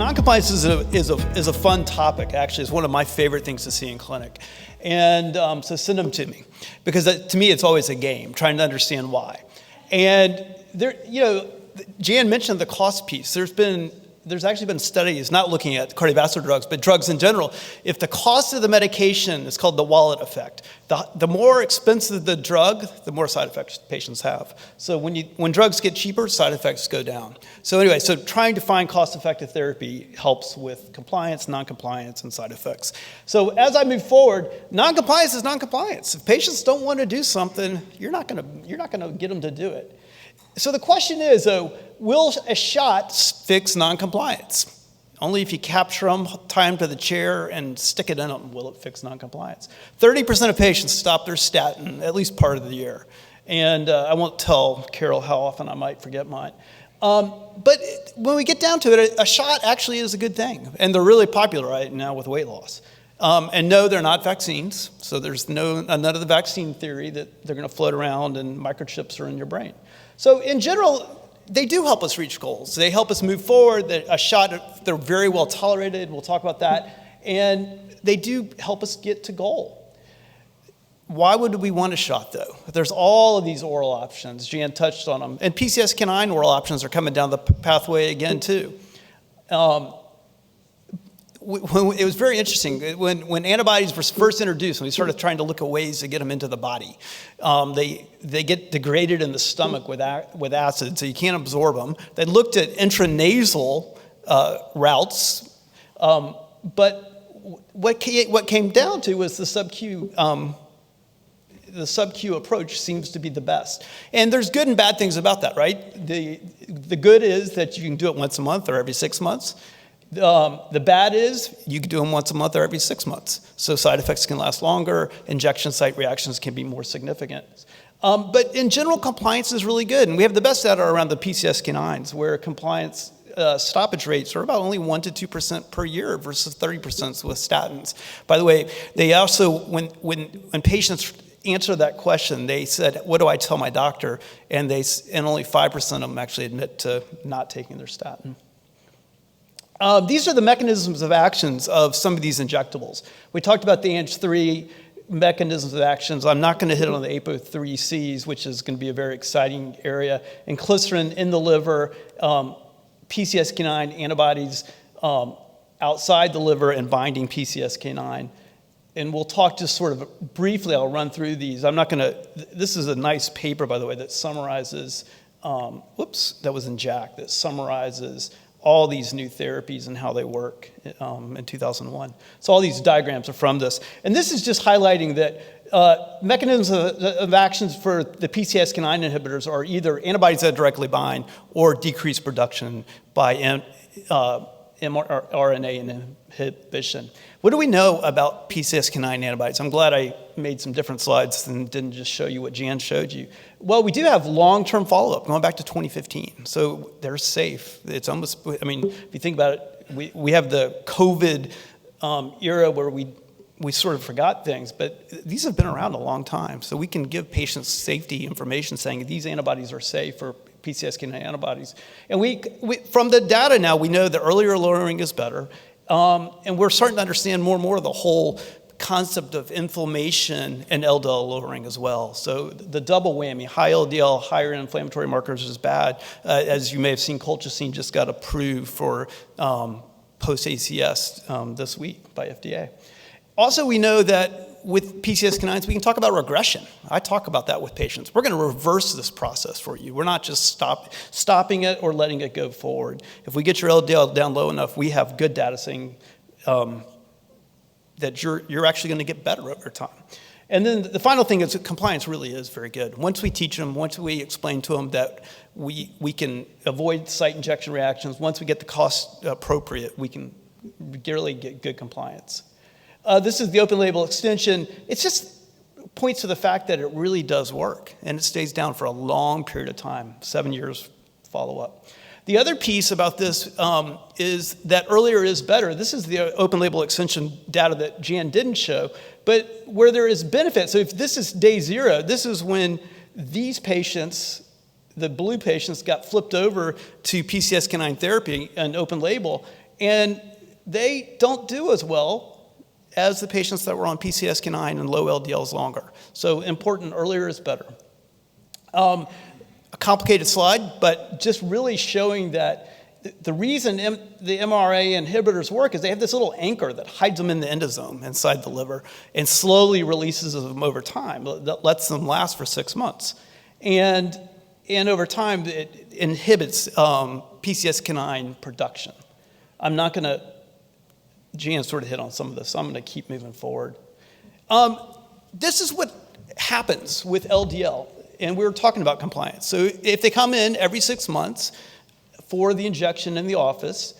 Non-compliance is a fun topic, actually. It's one of my favorite things to see in clinic. And so send them to me, because to me it's always a game, trying to understand why. And there, Jan mentioned the cost piece. There's actually been studies not looking at cardiovascular drugs, but drugs in general. If the cost of the medication is called the wallet effect, the more expensive the drug, the more side effects patients have. So when drugs get cheaper, side effects go down. So anyway, trying to find cost-effective therapy helps with compliance, non-compliance, and side effects. So as I move forward, non-compliance is non-compliance. If patients don't want to do something, you're not going to get them to do it. So the question is, will a shot fix non-compliance? Only if you capture them, tie them to the chair, and stick it in them will it fix non-compliance. 30% of patients stop their statin at least part of the year. And I won't tell Carol how often I might forget mine. But when we get down to it, a shot actually is a good thing. And they're really popular right now with weight loss. And no, they're not vaccines. So there's none of the vaccine theory that they're going to float around and microchips are in your brain. So in general, they do help us reach goals. They help us move forward. A shot, they're very well tolerated. We'll talk about that. And they do help us get to goal. Why would we want a shot, though? There's all of these oral options. Jan touched on them. And PCSK9 oral options are coming down the pathway again, too. It was very interesting. When antibodies were first introduced, when we started trying to look at ways to get them into the body, they get degraded in the stomach with acid, so you can't absorb them. They looked at intranasal routes, but what came down to was the sub-Q. The sub-Q approach seems to be the best. And there's good and bad things about that, right? The good is that you can do it once a month or every 6 months. The bad is you can do them once a month or every 6 months. So side effects can last longer. Injection site reactions can be more significant. But in general, compliance is really good. And we have the best data around the PCSK9s, where compliance stoppage rates are about only 1% to 2% per year versus 30% with statins. By the way, they also, when patients answer that question, they said, what do I tell my doctor? And only 5% of them actually admit to not taking their statin. These are the mechanisms of actions of some of these injectables. We talked about the ANG3 mechanisms of actions. I'm not going to hit on the APO3Cs, which is going to be a very exciting area. Inclisiran in the liver, PCSK9 antibodies outside the liver and binding PCSK9. And we'll talk just sort of briefly, I'll run through these. I'm not going to, this is a nice paper, by the way, that summarizes, that was in JACC, that summarizes all these new therapies and how they work in 2001. So all these diagrams are from this. And this is just highlighting that mechanisms of actions for the PCSK9 inhibitors are either antibodies that directly bind or decrease production by mRNA inhibition. What do we know about PCSK9 antibodies? I'm glad I made some different slides and didn't just show you what Jan showed you. Well, we do have long-term follow-up going back to 2015. So they're safe. It's almost, I mean, if you think about it, we have the COVID era where we sort of forgot things, but these have been around a long time. So we can give patients safety information saying these antibodies are safe for PCSK9 antibodies. And we from the data now, we know that earlier lowering is better. And we're starting to understand more and more of the whole concept of inflammation and LDL lowering as well. So the double whammy, high LDL, higher inflammatory markers is bad. As you may have seen, colchicine just got approved for post-ACS this week by FDA. Also, we know that with PCSK9s, we can talk about regression. I talk about that with patients. We're going to reverse this process for you. We're not just stopping it or letting it go forward. If we get your LDL down low enough, we have good data saying that you're actually going to get better over time. And then the final thing is that compliance really is very good. Once we teach them, once we explain to them that we can avoid site injection reactions, once we get the cost appropriate, we can really get good compliance. This is the open label extension. It just points to the fact that it really does work, and it stays down for a long period of time, 7 years follow-up. The other piece about this is that earlier is better. This is the open label extension data that Jan didn't show, but where there is benefit. So if this is day 0, this is when these patients, the blue patients, got flipped over to PCSK9 therapy and open label, And they don't do as well as the patients that were on PCSK9 and low LDLs longer. So important, earlier is better. A complicated slide, but just really showing that the reason the MRA inhibitors work is they have this little anchor that hides them in the endosome inside the liver and slowly releases them over time. That lets them last for 6 months. And over time, it inhibits PCSK9 production. I'm not going to, Jan sort of hit on some of this, so I'm going to keep moving forward. This is what happens with LDL, and we were talking about compliance. So if they come in every 6 months for the injection in the office,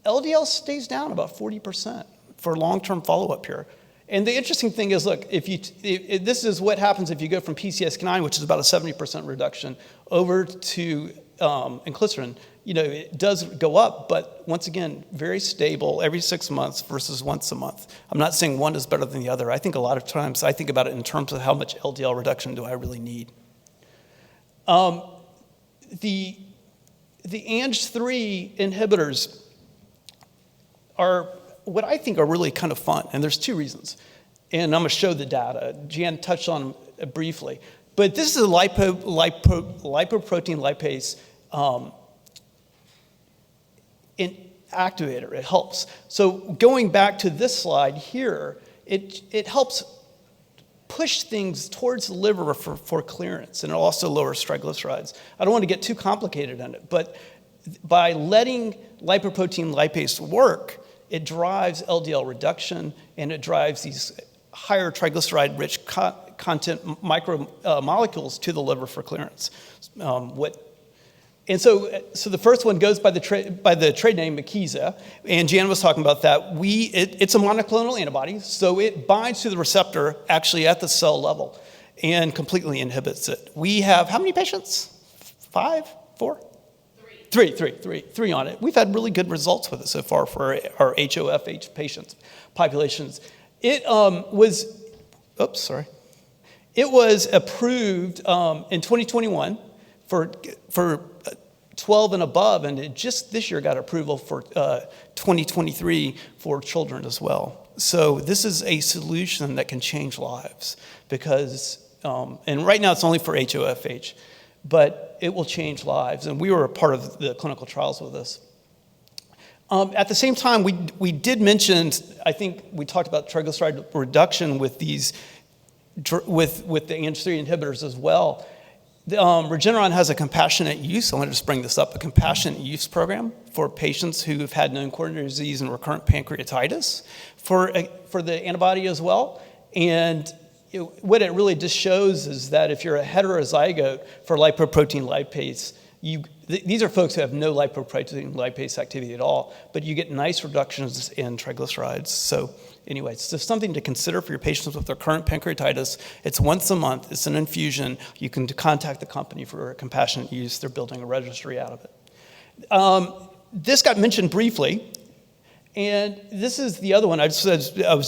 LDL stays down about 40% for long-term follow-up here. And the interesting thing is, look, this is what happens if you go from PCSK9, which is about a 70% reduction, over to inclisiran. It does go up, but once again, very stable every 6 months versus once a month. I'm not saying one is better than the other. I think a lot of times I think about it in terms of how much LDL reduction do I really need. The Ang3 inhibitors are what I think are really kind of fun, and there's 2 reasons. And I'm going to show the data. Jan touched on them briefly. But this is a lipoprotein lipase activator. It helps. So going back to this slide here, it helps push things towards the liver for clearance, and it also lowers triglycerides. I don't want to get too complicated in it, but by letting lipoprotein lipase work, it drives LDL reduction, and it drives these higher triglyceride-rich content micromolecules to the liver for clearance. And so the first one goes by the trade name Makiza, and Jan was talking about that. It's a monoclonal antibody, so it binds to the receptor actually at the cell level and completely inhibits it. We have how many patients? 5? 4? 3 on it. We've had really good results with it so far for our HoFH patients populations. It was approved in 2021 for 12 and above, and it just this year got approval for 2023 for children as well. So this is a solution that can change lives because, and right now it's only for HoFH, but it will change lives, and we were a part of the clinical trials with this. At the same time, we did mention, I think we talked about triglyceride reduction with these, with the Ang3 inhibitors as well. Regeneron has a compassionate use, I want to just bring this up, a compassionate use program for patients who have had known coronary disease and recurrent pancreatitis for the antibody as well. And what it really just shows is that if you're a heterozygote for lipoprotein lipase, these are folks who have no lipoprotein lipase activity at all, but you get nice reductions in triglycerides. So anyway, it's just something to consider for your patients with recurrent pancreatitis. It's once a month. It's an infusion. You can contact the company for compassionate use. They're building a registry out of it. This got mentioned briefly, and this is the other one. I was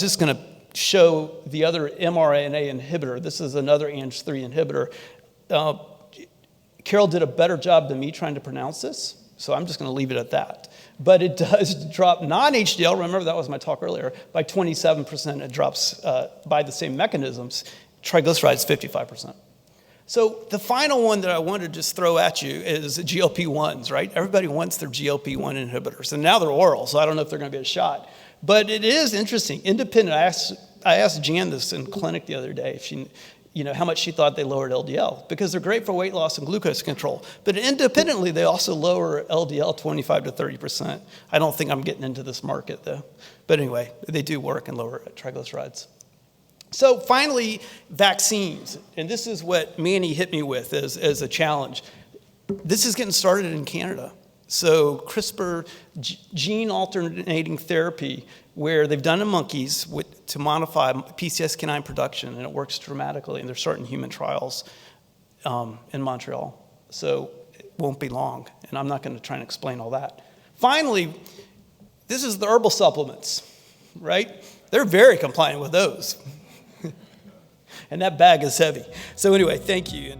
just going to show the other mRNA inhibitor. This is another Ang3 inhibitor. Carol did a better job than me trying to pronounce this, so I'm just going to leave it at that. But it does drop non-HDL, remember that was my talk earlier, by 27%. It drops by the same mechanisms, triglycerides 55%. So the final one that I want to just throw at you is GLP-1s, right? Everybody wants their GLP-1 inhibitors, and now they're oral, so I don't know if they're going to be a shot. But it is interesting, independent. I asked Jan this in clinic the other day, if she, how much she thought they lowered LDL, because they're great for weight loss and glucose control. But independently, they also lower LDL 25 to 30%. I don't think I'm getting into this market, though. But anyway, they do work and lower triglycerides. So finally, vaccines. And this is what Manny hit me with as a challenge. This is getting started in Canada. So CRISPR gene alternating therapy, where they've done in monkeys to modify PCSK9 production, and it works dramatically, and they're starting human trials in Montreal. So it won't be long, and I'm not going to try and explain all that. Finally, this is the herbal supplements, right? They're very compliant with those. And that bag is heavy. So anyway, thank you.